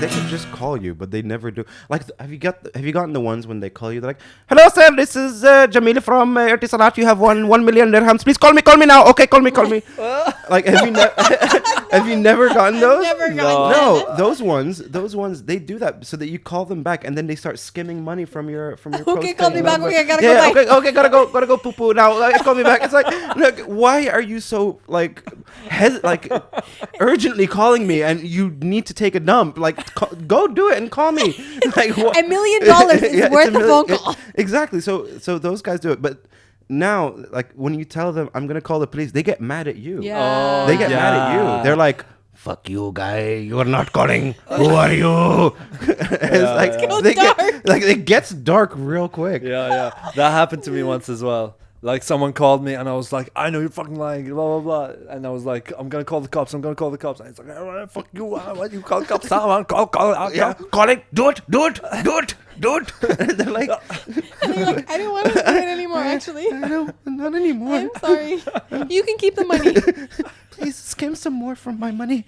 they could just call you, but they never do. Like, have you gotten the ones when they call you? They're like, "Hello, sir. This is Jamil from Etisalat. You have 1 million dirhams. Please call me now. Okay, call me. Like, have you never gotten those? Never gotten No, those ones, they do that so that you call them back, and then they start skimming money from your. Okay, call me back. Okay, I gotta yeah, go back. Okay, gotta go poo poo now. Call me back. It's like, look, why are you so like urgently calling me, and you need to take a dump? Like, go do it and call me. Like, $1 million is worth a phone call. Exactly. So those guys do it, but now, like, when you tell them I'm gonna call the police, they get mad at you. Yeah. They get mad at you. They're like, "Fuck you, guy! You're not calling. Who are you?" It gets dark real quick. Yeah. That happened to me once as well. Like, someone called me and I was like, "I know you're fucking lying, blah, blah, blah." And I was like, "I'm going to call the cops. And it's like, "Oh, fuck you. Why do you call the cops? Call. Yeah, call it. Do it. And they're like, And you're like, I don't want to do it anymore, actually. not anymore. I'm sorry. You can keep the money. Please skim some more from my money.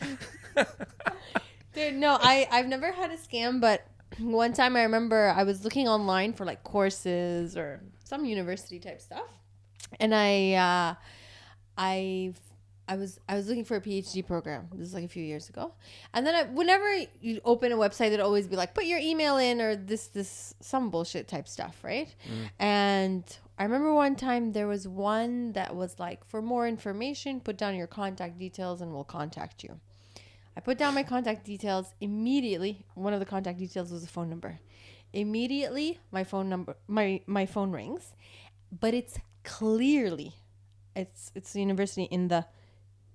Dude, no, I've never had a scam, but one time I remember I was looking online for like courses or some university type stuff. And I was looking for a PhD program. This is like a few years ago. And then whenever you open a website, it'd always be like, put your email in or this some bullshit type stuff, right? And I remember one time there was one that was like, for more information, put down your contact details and we'll contact you. I put down my contact details. Immediately, one of the contact details was a phone number. Immediately, my phone rings, but it's clearly, it's a university in the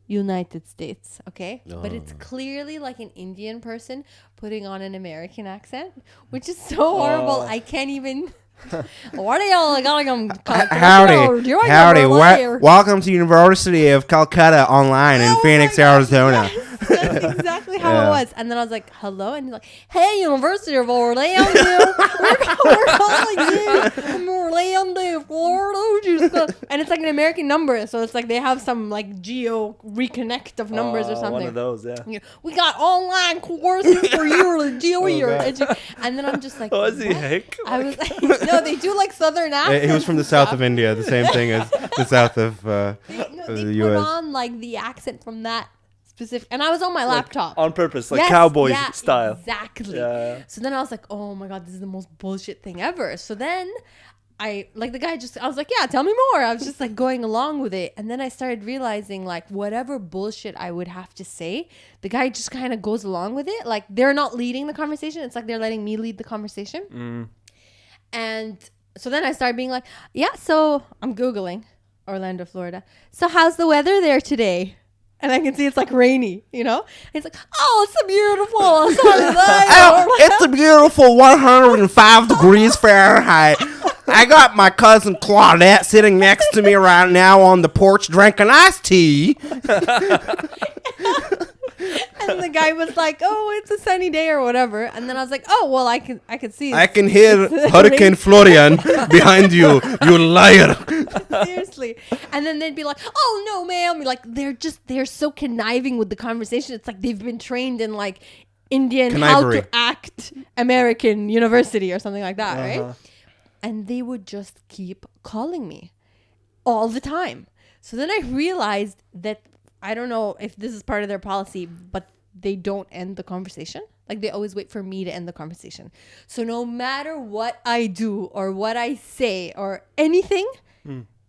United States, okay? Oh. But it's clearly like an Indian person putting on an American accent, which is so horrible. I can't even... What are y'all going? Howdy. Welcome to University of Calcutta online in Phoenix, Arizona. Yes, that's exactly how it was. And then I was like, hello? And he's like, hey, University of Orlando. we're calling you from Orlando, Florida. And it's like an American number. So it's like they have some like geo reconnect of numbers or something. One of those, yeah. We got online courses for your geo And then I'm just like, was he hick? I was like, no, they do like southern accents. He was from the south of India, the same thing as the south of the they US. put on like the accent from that specific, and I was on my laptop on purpose, like cowboy style. Exactly. Yeah. So then I was like, oh my god, this is the most bullshit thing ever. So then I was like, yeah, tell me more. I was just like going along with it. And then I started realizing like whatever bullshit I would have to say, the guy just kind of goes along with it. Like they're not leading the conversation. It's like they're letting me lead the conversation. And so then I started being like, yeah, so I'm Googling Orlando, Florida. So how's the weather there today? And I can see it's like rainy, you know? And it's like, oh, it's a beautiful sunny day. It's a beautiful 105 degrees Fahrenheit. I got my cousin Claudette sitting next to me right now on the porch drinking iced tea. And the guy was like, oh, it's a sunny day or whatever. And then I was like, oh, well, I can see. I can hear Hurricane Florian behind you, you liar. Seriously. And then they'd be like, oh, no, ma'am. Like, they're so conniving with the conversation. It's like they've been trained in like Indian how to act American university or something like that, right? And they would just keep calling me all the time. So then I realized that, I don't know if this is part of their policy, but they don't end the conversation. Like they always wait for me to end the conversation. So no matter what I do or what I say or anything,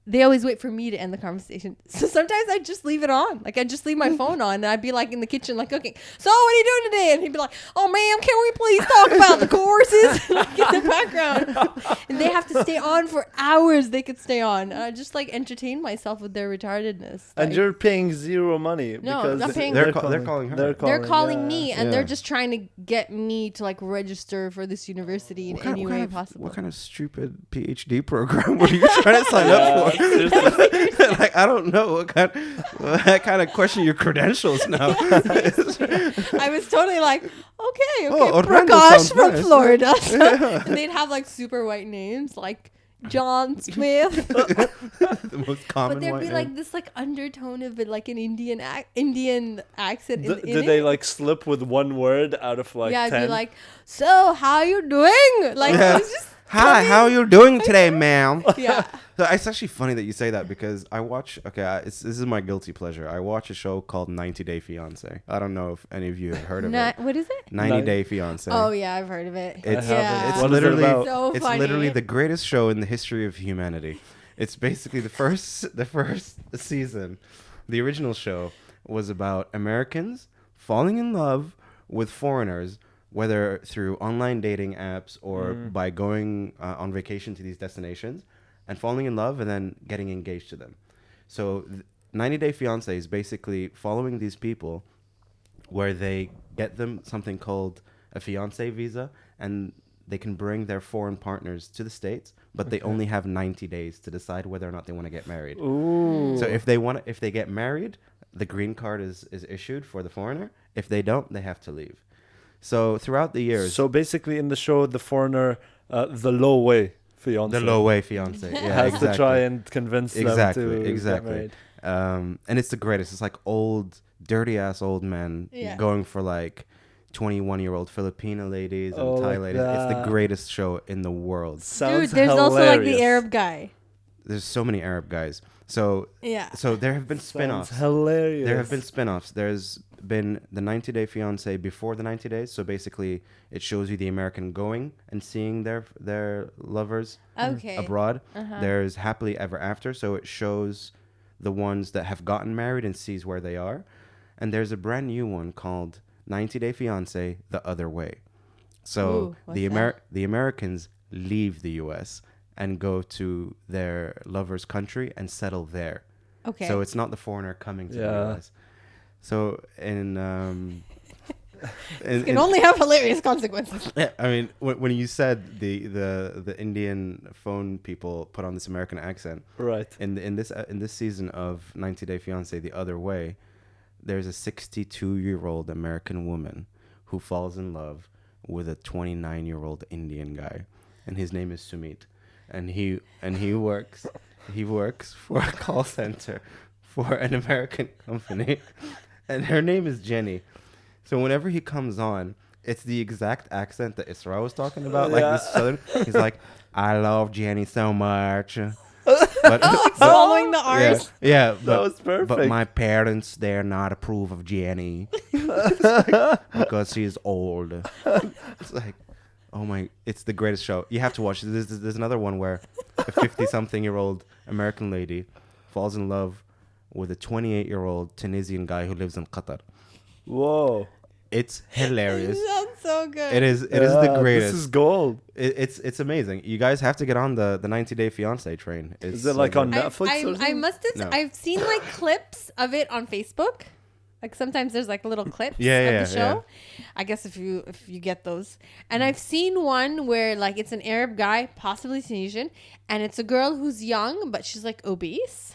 they always wait for me to end the conversation. So sometimes I just leave it on. Like I just leave my phone on and I'd be like in the kitchen like cooking. So what are you doing today? And he'd be like, oh ma'am, can we please talk about the courses? Like in the background. And they have to stay on for hours. They could stay on. And I just like entertain myself with their retardedness. And you're paying zero money. No, because I'm paying. They're calling her. They're calling me and they're just trying to get me to like register for this university in any way possible. What kind of stupid PhD program were you trying to sign up for? Like I don't know what kind of question your credentials now. I was totally like, okay, Orlando Prakash from nice. Florida. And they'd have like super white names, like John Smith. The most common But there'd white be name. like this like undertone of it, like an Indian accent. Did in they it. like slip with one word out of like Yeah, 10? I'd be like, so how you doing? Like, Yeah. it's just Hi, how are you doing today, ma'am? yeah. So it's actually funny that you say that because I watch. Okay, this is my guilty pleasure. I watch a show called 90 Day Fiance. I don't know if any of you have heard of it. What is it? 90 Day Fiance. Oh yeah, I've heard of it. It's yeah. it's What is it literally about? So it's funny. literally the greatest show in the history of humanity. It's basically the first season. The original show was about Americans falling in love with foreigners, whether through online dating apps or by going on vacation to these destinations and falling in love and then getting engaged to them. So 90 Day Fiance is basically following these people where they get them something called a fiance visa, and they can bring their foreign partners to the States, but they only have 90 days to decide whether or not they want to get married. Ooh. So if they get married, the green card is issued for the foreigner. If they don't, they have to leave. So throughout the years, So basically, in the show, the foreigner, the low way fiance, the low way fiance has to try and convince them to get married. And it's the greatest. It's like old, dirty ass old men Yeah. going for like 21-year-old Filipino ladies and Oh, Thai like ladies. It's the that. great show in the world. Sounds Dude, there's also like the hilarious. Arab guy. There's so many Arab guys. So Yeah. there have been Sounds spin-offs. hilarious. There have been spin-offs. There's been the 90 Day Fiance before the 90 days. So basically, it shows you the American going and seeing their lovers Okay. abroad. Uh-huh. There's Happily Ever After. So it shows the ones that have gotten married and sees where they are. And there's a brand new one called 90 Day Fiance The Other Way. So Ooh, what's the Americans leave the U.S. and go to their lover's country and settle there. Okay. So it's not the foreigner coming to the Yeah. U.S. So in it can only have hilarious consequences. yeah, I mean, when you said the Indian phone people put on this American accent right. in this season of 90 Day Fiance The Other Way, there's a 62-year-old American woman who falls in love with a 29-year-old Indian guy, and his name is Sumit, and he works for a call center for an American company, and her name is Jenny. So whenever he comes on, it's the exact accent that Isra was talking about, like this southern. He's like, "I love Jenny so much." But, Swallowing the R's. yeah, That was perfect. But my parents, they're not approve of Jenny because she's old. It's like, oh my, it's the greatest show. You have to watch it. There's another one where a 50-something-year-old American lady falls in love with a 28-year-old Tunisian guy who lives in Qatar. Whoa. It's hilarious. It sounds so good. It is the greatest. This is gold. It's amazing. You guys have to get on the 90 Day Fiance train. Is it like on Netflix or I something? must have. No. I've seen like clips of it on Facebook. Like sometimes there's like little clips Yeah, of the show. I guess if you get those. And I've seen one where like it's an Arab guy, possibly Tunisian, and it's a girl who's young but she's like obese.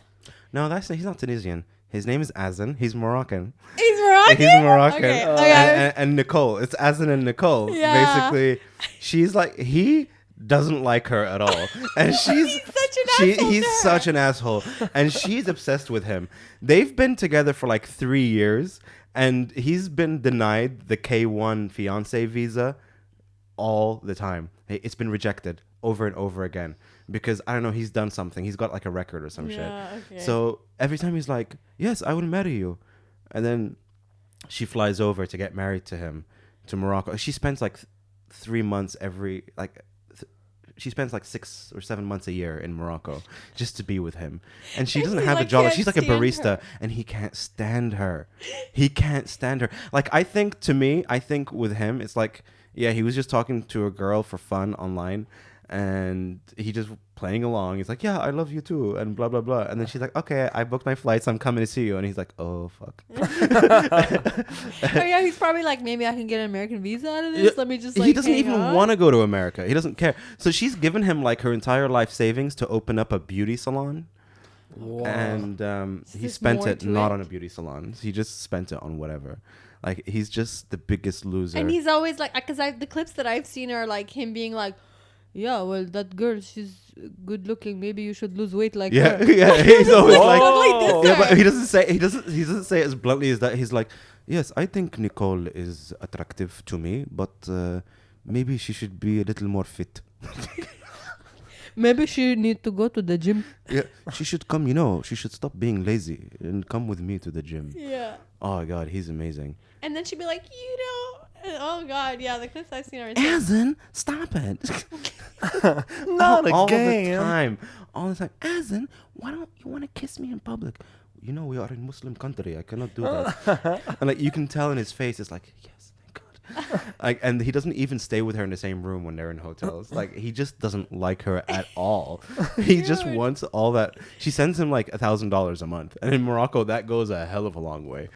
No, he's not Tunisian. His name is Azan. He's Moroccan. He's Moroccan. He's Moroccan. Okay. And Nicole. It's Azan and Nicole. Yeah. Basically, she's like, he doesn't like her at all. And He's such an asshole. he's to her. such an asshole. And she's obsessed with him. They've been together for like 3 years. And he's been denied the K1 fiance visa all the time. It's been rejected over and over again. Because, I don't know, he's done something. He's got like a record or some shit. Okay. So every time he's like, yes, I will marry you. And then she flies over to get married to him to Morocco. She spends like 3 months she spends like 6 or 7 months a year in Morocco just to be with him. And she doesn't He, have a like, job. can't She's like a stand barista her. and he can't stand her. He can't stand her. Like, I think with him, it's like, yeah, he was just talking to a girl for fun online. And he just playing along. He's like, yeah, I love you too, and blah blah blah. And then she's like, okay, I booked my flights. I'm coming to see you. And he's like, oh fuck. Oh yeah, he's probably like, maybe I can get an American visa out of this. Yeah, Let me just like he doesn't hang even on. want to go to America. He doesn't care. So she's given him like her entire life savings to open up a beauty salon. Wow. And he There's spent more it to not it. on a beauty salon. He just spent it on whatever. Like, he's just the biggest loser. And he's always like, because the clips that I've seen are like him being like, yeah, well, that girl, she's good looking. Maybe you should lose weight like Yeah, her. yeah. He's always like, Oh. yeah, but he doesn't say it as bluntly as that. He's like, yes, I think Nicole is attractive to me, but maybe she should be a little more fit. Maybe she need to go to the gym. Yeah, she should come. She should stop being lazy and come with me to the gym. Yeah. Oh God, he's amazing. And then she'd be like, oh God, yeah, the clips I've seen are Azan, stop it. Not all again. the time. All the time. Azan, why don't you want to kiss me in public? We are in Muslim country. I cannot do that. And like you can tell in his face, it's like, yes, thank God. Like, and he doesn't even stay with her in the same room when they're in hotels. Like he just doesn't like her at all. He just wants all that. She sends him like $1,000 a month, and in Morocco that goes a hell of a long way.